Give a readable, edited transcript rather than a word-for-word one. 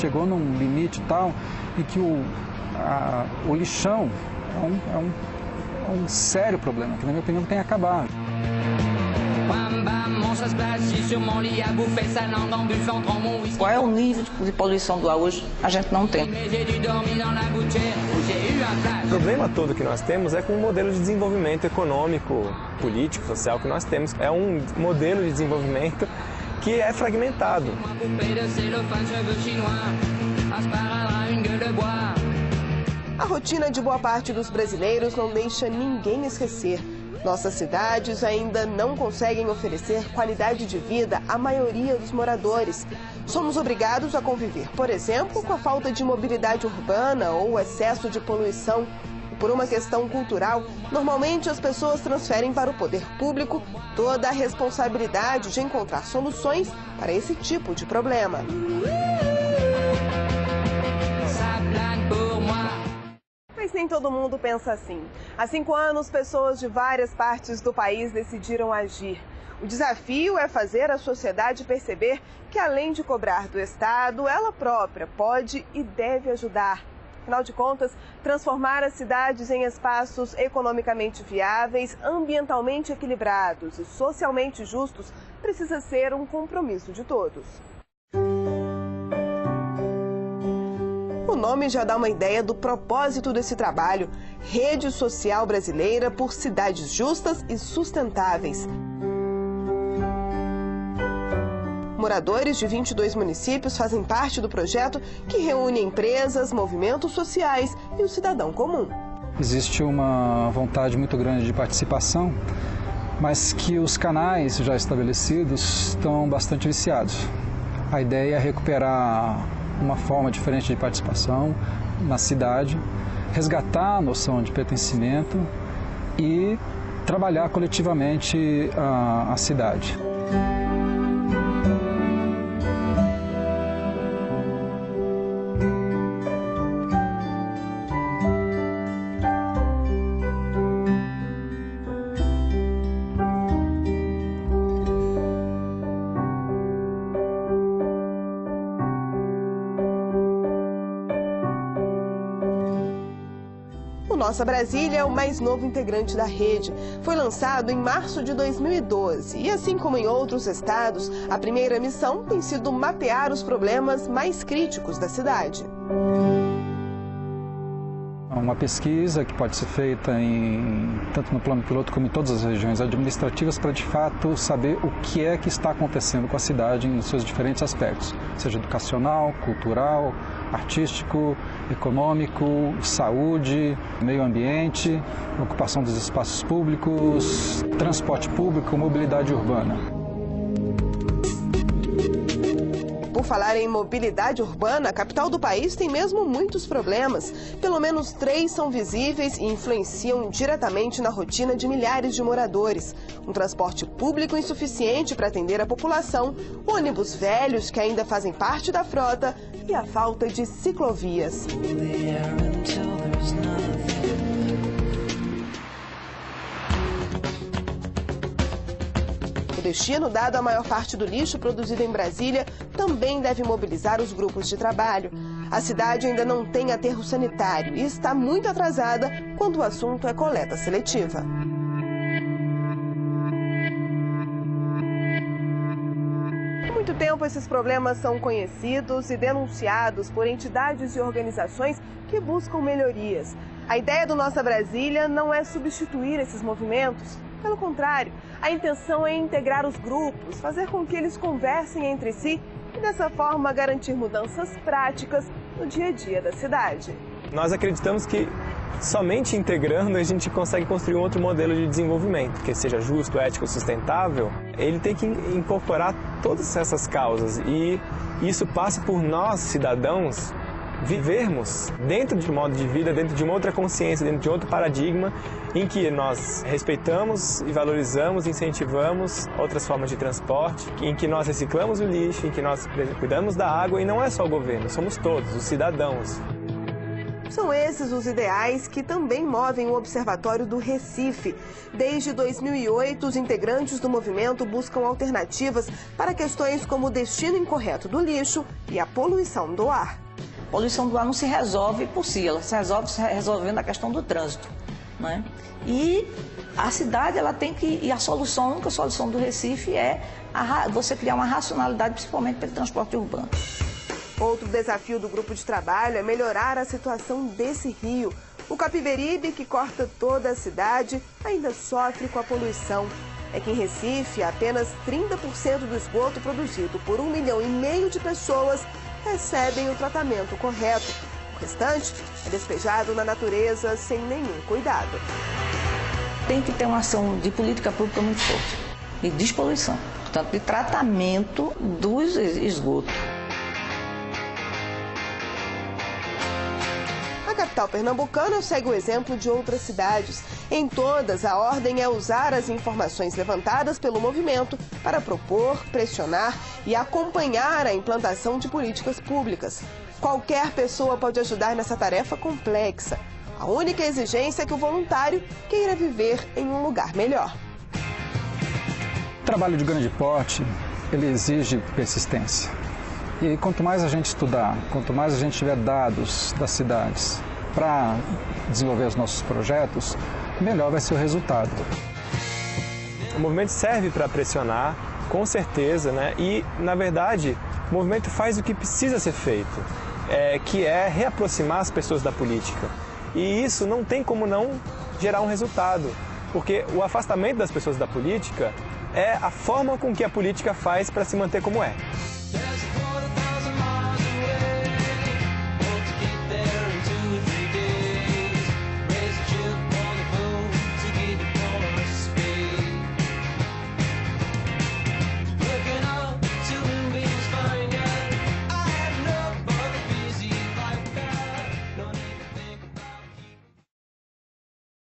chegou num limite tal em que o lixão é um sério problema, que na minha opinião tem que acabar. Qual é o nível de poluição do ar hoje? A gente não tem. O problema todo que nós temos é com o modelo de desenvolvimento econômico, político, social que nós temos. É um modelo de desenvolvimento que é fragmentado. A rotina de boa parte dos brasileiros não deixa ninguém esquecer. Nossas cidades ainda não conseguem oferecer qualidade de vida à maioria dos moradores. Somos obrigados a conviver, por exemplo, com a falta de mobilidade urbana ou o excesso de poluição. E por uma questão cultural, normalmente as pessoas transferem para o poder público toda a responsabilidade de encontrar soluções para esse tipo de problema. Mas nem todo mundo pensa assim. Há 5 anos, pessoas de várias partes do país decidiram agir. O desafio é fazer a sociedade perceber que, além de cobrar do Estado, ela própria pode e deve ajudar. Afinal de contas, transformar as cidades em espaços economicamente viáveis, ambientalmente equilibrados e socialmente justos precisa ser um compromisso de todos. O nome já dá uma ideia do propósito desse trabalho: Rede Social Brasileira por Cidades Justas e Sustentáveis. Moradores de 22 municípios fazem parte do projeto, que reúne empresas, movimentos sociais e o cidadão comum. Existe uma vontade muito grande de participação, mas que os canais já estabelecidos estão bastante viciados. A ideia é recuperar uma forma diferente de participação na cidade, resgatar a noção de pertencimento e trabalhar coletivamente a cidade. Nossa Brasília é o mais novo integrante da rede. Foi lançado em março de 2012 e, assim como em outros estados, a primeira missão tem sido mapear os problemas mais críticos da cidade. Uma pesquisa que pode ser feita tanto no plano piloto como em todas as regiões administrativas para, de fato, saber o que é que está acontecendo com a cidade em seus diferentes aspectos, seja educacional, cultural, artístico, econômico, saúde, meio ambiente, ocupação dos espaços públicos, transporte público, mobilidade urbana. Por falar em mobilidade urbana, a capital do país tem mesmo muitos problemas. Pelo menos 3 são visíveis e influenciam diretamente na rotina de milhares de moradores. Um transporte público insuficiente para atender a população, ônibus velhos que ainda fazem parte da frota e a falta de ciclovias. O destino dado à maior parte do lixo produzido em Brasília também deve mobilizar os grupos de trabalho. A cidade ainda não tem aterro sanitário e está muito atrasada quando o assunto é coleta seletiva. Há muito tempo esses problemas são conhecidos e denunciados por entidades e organizações que buscam melhorias. A ideia do Nossa Brasília não é substituir esses movimentos. Pelo contrário, a intenção é integrar os grupos, fazer com que eles conversem entre si e, dessa forma, garantir mudanças práticas no dia a dia da cidade. Nós acreditamos que somente integrando a gente consegue construir um outro modelo de desenvolvimento, que seja justo, ético, sustentável. Ele tem que incorporar todas essas causas e isso passa por nós, cidadãos, vivermos dentro de um modo de vida, dentro de uma outra consciência, dentro de outro paradigma em que nós respeitamos e valorizamos, incentivamos outras formas de transporte, em que nós reciclamos o lixo, em que nós cuidamos da água e não é só o governo, somos todos, os cidadãos. São esses os ideais que também movem o Observatório do Recife. Desde 2008, os integrantes do movimento buscam alternativas para questões como o destino incorreto do lixo e a poluição do ar. A poluição do ar não se resolve por si, ela se resolve resolvendo a questão do trânsito, né? E a cidade, ela tem que, e a única solução do Recife é você criar uma racionalidade, principalmente pelo transporte urbano. Outro desafio do grupo de trabalho é melhorar a situação desse rio. O Capiberibe, que corta toda a cidade, ainda sofre com a poluição. É que em Recife, apenas 30% do esgoto produzido por 1,5 milhão de pessoas recebem o tratamento correto. O restante é despejado na natureza sem nenhum cuidado. Tem que ter uma ação de política pública muito forte, de despoluição, portanto, de tratamento do esgoto. A capital pernambucana segue o exemplo de outras cidades. Em todas, a ordem é usar as informações levantadas pelo movimento para propor, pressionar e acompanhar a implantação de políticas públicas. Qualquer pessoa pode ajudar nessa tarefa complexa. A única exigência é que o voluntário queira viver em um lugar melhor. O trabalho de grande porte, ele exige persistência. E quanto mais a gente estudar, quanto mais a gente tiver dados das cidades para desenvolver os nossos projetos, melhor vai ser o resultado. O movimento serve para pressionar, com certeza, né? E, na verdade, o movimento faz o que precisa ser feito, que é reaproximar as pessoas da política. E isso não tem como não gerar um resultado, porque o afastamento das pessoas da política é a forma com que a política faz para se manter como é.